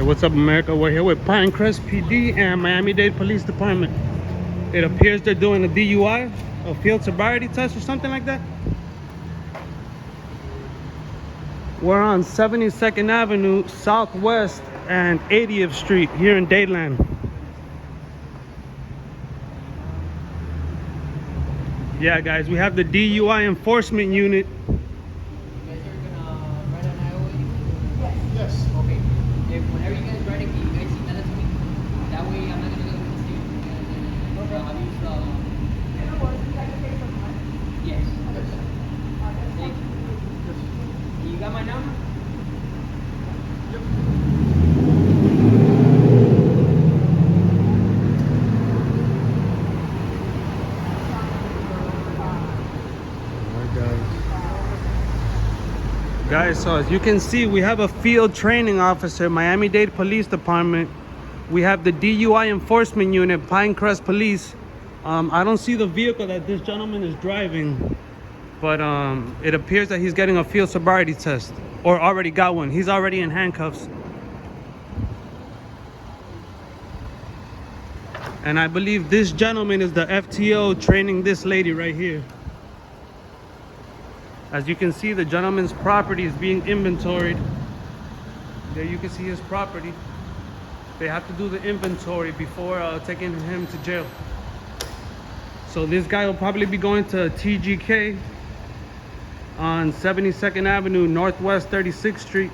Hey, what's up, America? We're here with Pinecrest PD and Miami-Dade Police Department. It appears they're doing a DUI, a field sobriety test or something like that. We're on 72nd Avenue Southwest and 80th Street here in Dadeland. Yeah, guys, we have the DUI enforcement unit. Yes. Okay. Whenever you guys write it, can you guys email it to me? That way I'm not gonna go to the state. I'll use yes. Thank you. You got my number? Yep. Guys, so as you can see, we have a field training officer, Miami-Dade Police Department. We have the DUI enforcement unit, Pinecrest Police. I don't see the vehicle that this gentleman is driving, but it appears that he's getting a field sobriety test, or already got one. He's already in handcuffs. And I believe this gentleman is the FTO training this lady right here. As you can see, the gentleman's property is being inventoried. There you can see his property. They have to do the inventory before taking him to jail. So this guy will probably be going to TGK on 72nd Avenue, Northwest 36th Street.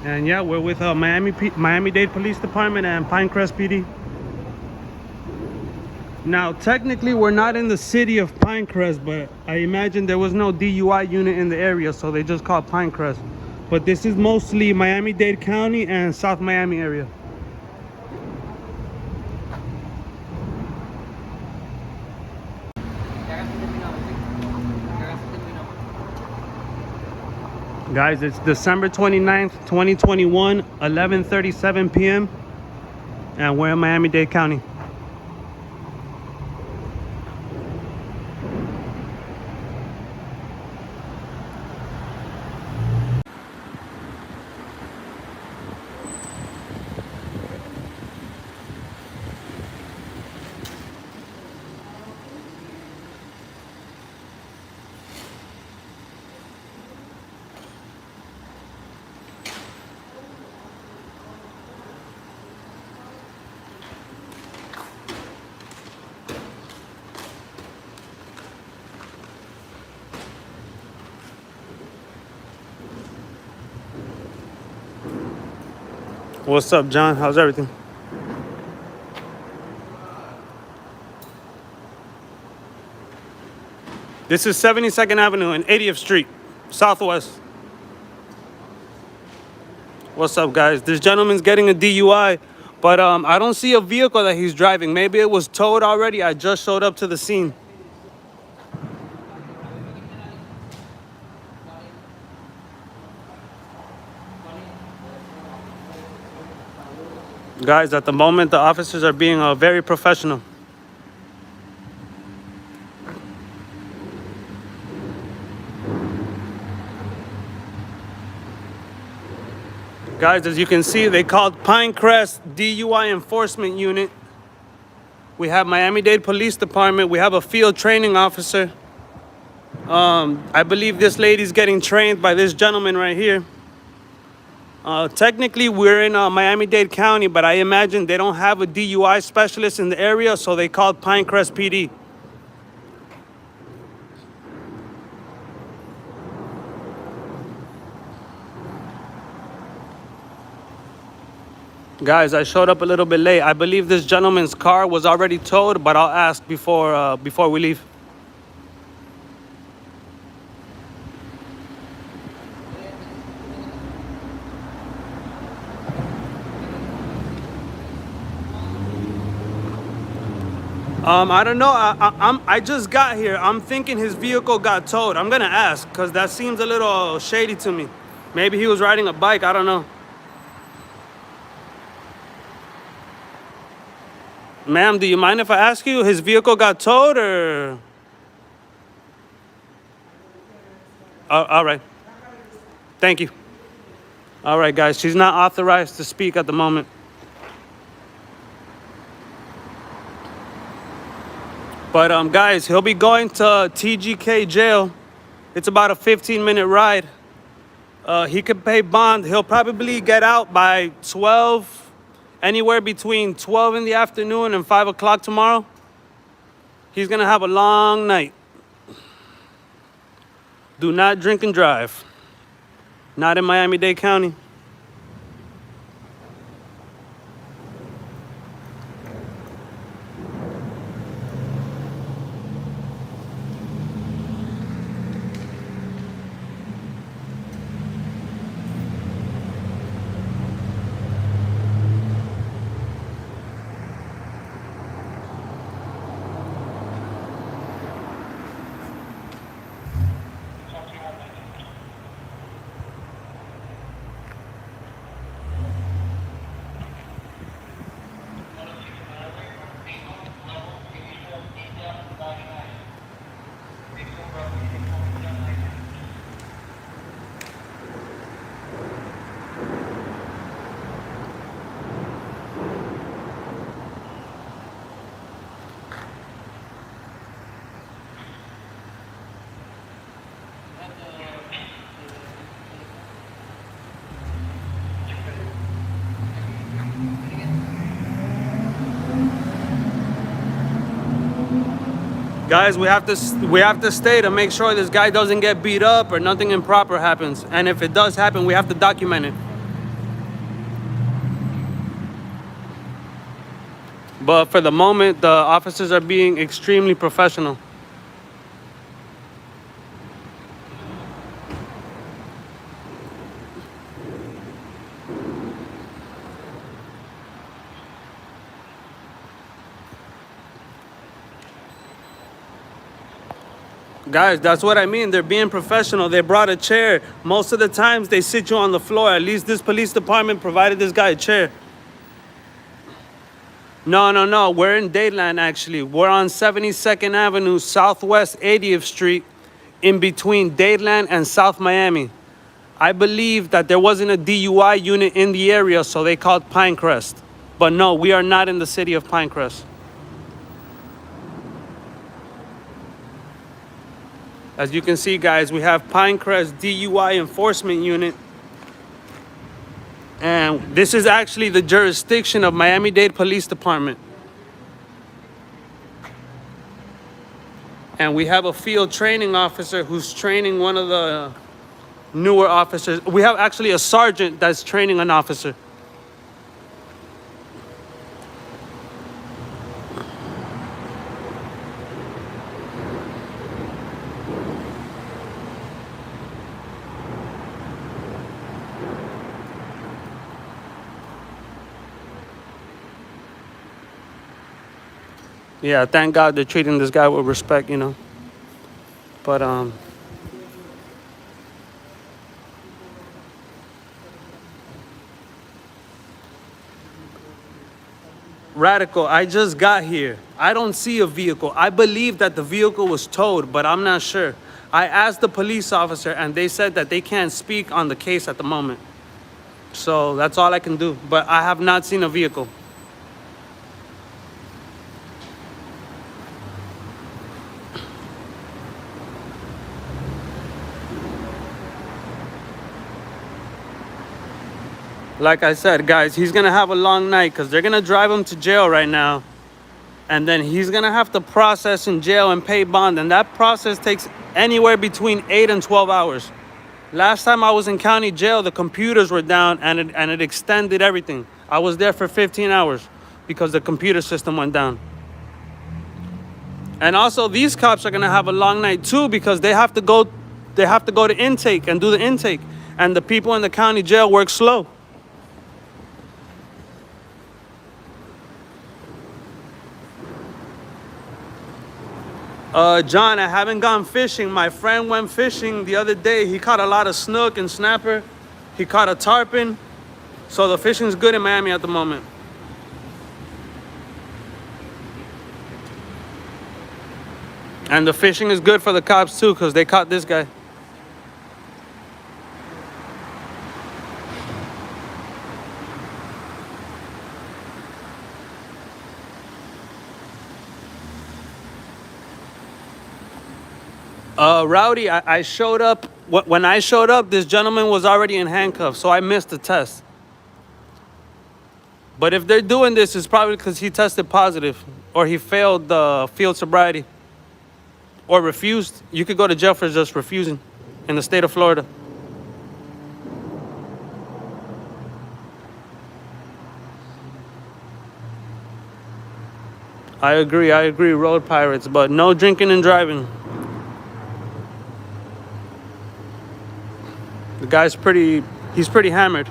And yeah, we're with Miami-Dade Police Department and Pinecrest PD. Now, technically, we're not in the city of Pinecrest, but I imagine there was no DUI unit in the area, so they just called Pinecrest. But this is mostly Miami-Dade County and South Miami area. Guys, it's December 29th, 2021, 11:37 p.m. and we're in Miami-Dade County. What's up, John? How's everything? This is 72nd Avenue and 80th Street, Southwest. What's up, guys? This gentleman's getting a DUI, but I don't see a vehicle that he's driving. Maybe it was towed already. I just showed up to the scene. Guys, at the moment, the officers are being very professional. Guys, as you can see, they called Pinecrest DUI Enforcement Unit. We have Miami-Dade Police Department. We have a field training officer. I believe this lady's getting trained by this gentleman right here. Technically, we're in Miami-Dade County, but I imagine they don't have a DUI specialist in the area, so they called Pinecrest PD. Guys, I showed up a little bit late. I believe this gentleman's car was already towed, but I'll ask before we leave. I don't know. I just got here. I'm thinking his vehicle got towed. I'm gonna ask because that seems a little shady to me. Maybe he was riding a bike. I don't know. Ma'am, do you mind if I ask you, his vehicle got towed or? All right. Thank you. All right, guys, she's not authorized to speak at the moment. But guys, he'll be going to TGK jail. It's about a 15-minute ride. He could pay bond. He'll probably get out by 12, anywhere between 12 in the afternoon and 5 o'clock tomorrow. He's gonna have a long night. Do not drink and drive. Not in Miami-Dade County. Guys, we have to stay to make sure this guy doesn't get beat up or nothing improper happens. And if it does happen, we have to document it. But for the moment, the officers are being extremely professional. Guys, that's what I mean. They're being professional. They brought a chair. Most of the times they sit you on the floor. At least this police department provided this guy a chair. No. We're in Dadeland, actually. We're on 72nd Avenue, Southwest 80th Street, in between Dadeland and South Miami. I believe that there wasn't a DUI unit in the area, so they called Pinecrest. But no, we are not in the city of Pinecrest. As you can see, guys, we have Pinecrest DUI Enforcement Unit. And this is actually the jurisdiction of Miami-Dade Police Department. And we have a field training officer who's training one of the newer officers. We have actually a sergeant that's training an officer. Yeah, thank God they're treating this guy with respect, you know. But Radical, I just got here. I don't see a vehicle. I believe that the vehicle was towed, but I'm not sure. I asked the police officer and they said that they can't speak on the case at the moment. So that's all I can do. But I have not seen a vehicle. Like I said, guys, he's gonna have a long night because they're gonna drive him to jail right now. And then he's gonna have to process in jail and pay bond. And that process takes anywhere between 8 and 12 hours. Last time I was in county jail, the computers were down and it extended everything. I was there for 15 hours because the computer system went down. And also these cops are gonna have a long night too because they have to go to intake and do the intake. And the people in the county jail work slow. John, I haven't gone fishing. My friend went fishing the other day. He caught a lot of snook and snapper. He caught a tarpon. So the fishing's good in Miami at the moment. And the fishing is good for the cops too, because they caught this guy. Rowdy, I showed up. When I showed up, this gentleman was already in handcuffs, so I missed the test. But if they're doing this, it's probably because he tested positive or he failed the field sobriety or refused. You could go to jail for just refusing in the state of Florida. I agree, road pirates, but no drinking and driving. The guy's he's pretty hammered.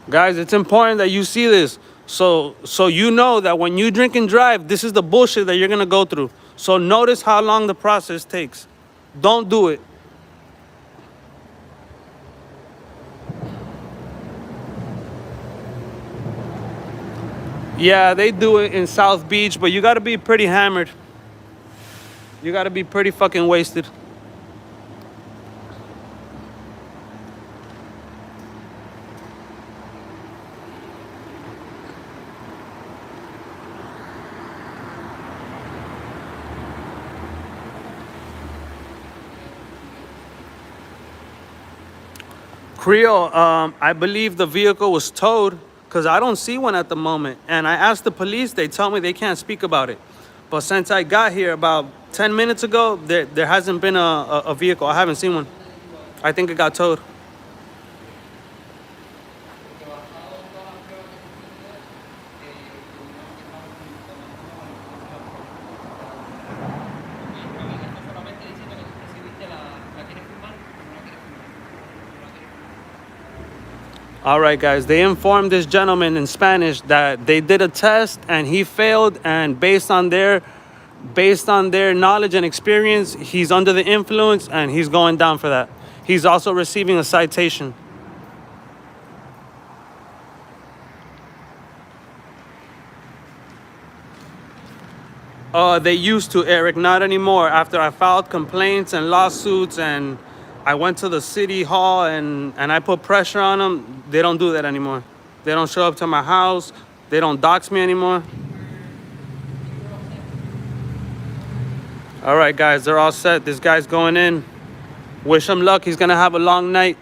Guys, it's important that you see this. So you know that when you drink and drive, this is the bullshit that you're gonna go through. So notice how long the process takes. Don't do it. Yeah, they do it in South Beach, but you gotta be pretty hammered. You gotta be pretty fucking wasted. Creole, I believe the vehicle was towed because I don't see one at the moment. And I asked the police, they tell me they can't speak about it. But since I got here about 10 minutes ago, there hasn't been a vehicle. I haven't seen one. I think it got towed. All right, guys, they informed this gentleman in Spanish that they did a test and he failed, and based on their knowledge and experience, he's under the influence and he's going down for that. He's also receiving a citation. They used to, Eric, not anymore. After I filed complaints and lawsuits and I went to the city hall and I put pressure on them, they don't do that anymore. They don't show up to my house. They don't dox me anymore. All right, guys, they're all set. This guy's going in. Wish him luck. He's going to have a long night.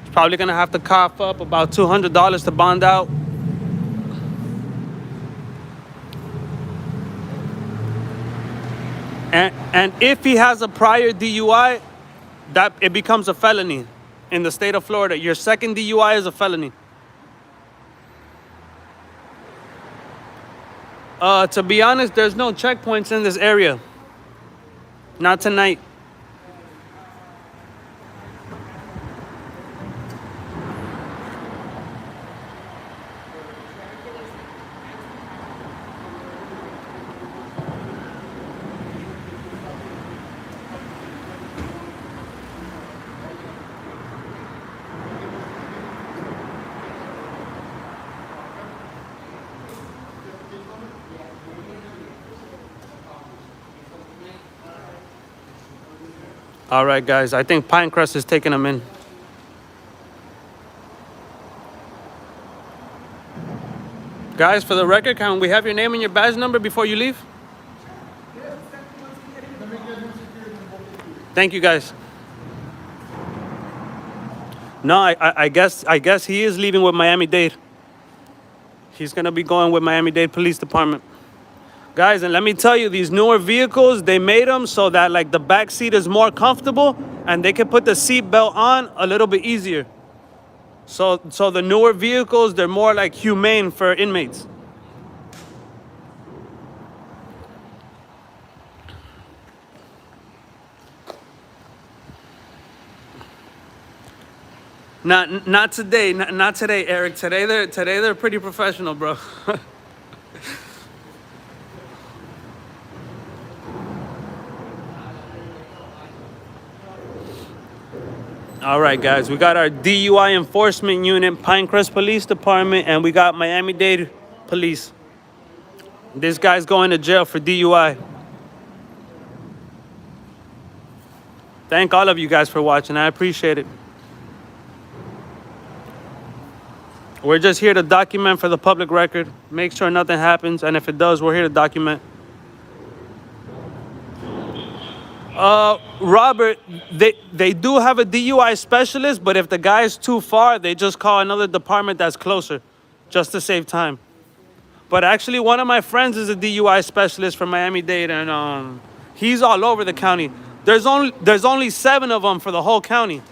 He's probably going to have to cough up about $200 to bond out. And if he has a prior DUI, that it becomes a felony in the state of Florida. Your second DUI is a felony. To be honest, there's no checkpoints in this area. Not tonight. All right, guys, I think Pinecrest is taking them in. Guys, for the record, can we have your name and your badge number before you leave? Thank you, guys. No, I guess he is leaving with Miami-Dade. He's gonna be going with Miami-Dade Police Department. Guys, and let me tell you, these newer vehicles, they made them so that like the back seat is more comfortable and they can put the seat belt on a little bit easier. So the newer vehicles, they're more like humane for inmates. Not today, not today, Eric. Today they're pretty professional, bro. All right, guys, we got our DUI enforcement unit, Pinecrest Police Department, and we got Miami-Dade Police. This guy's going to jail for DUI. Thank all of you guys for watching. I appreciate it. We're just here to document for the public record, make sure nothing happens, and if it does, we're here to document. Robert, they do have a DUI specialist, but if the guy is too far, they just call another department that's closer, just to save time. But actually, one of my friends is a DUI specialist from Miami-Dade, and he's all over the county. There's only 7 of them for the whole county.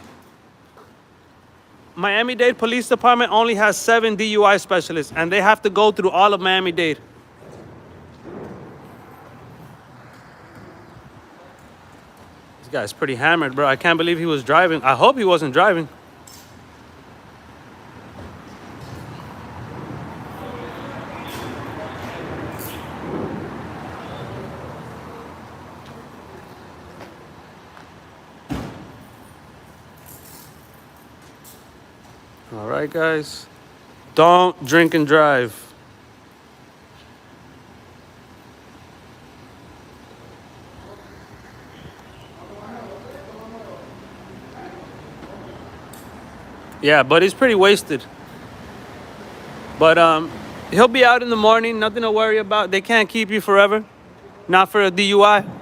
Miami-Dade Police Department only has 7 DUI specialists, and they have to go through all of Miami-Dade. This guy's pretty hammered, bro. I can't believe he was driving. I hope he wasn't driving. All right, guys. Don't drink and drive. Yeah, but he's pretty wasted. But he'll be out in the morning. Nothing to worry about. They can't keep you forever. Not for a DUI.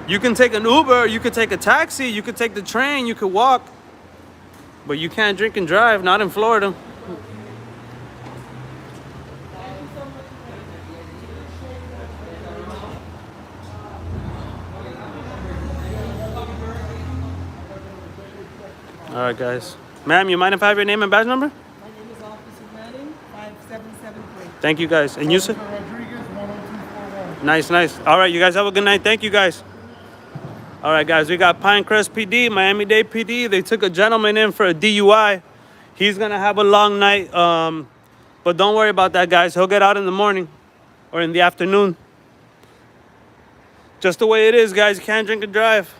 You can take an Uber, you could take a taxi, you could take the train, you could walk. But you can't drink and drive, not in Florida. All right, guys. Ma'am, you mind if I have your name and badge number? My name is Officer Manning, 5773. Thank you, guys. And you, sir? Rodriguez, 10241. Nice. All right, you guys have a good night. Thank you, guys. All right, guys, we got Pinecrest PD, Miami-Dade PD. They took a gentleman in for a DUI. He's going to have a long night. But don't worry about that, guys. He'll get out in the morning or in the afternoon. Just the way it is, guys. You can't drink and drive.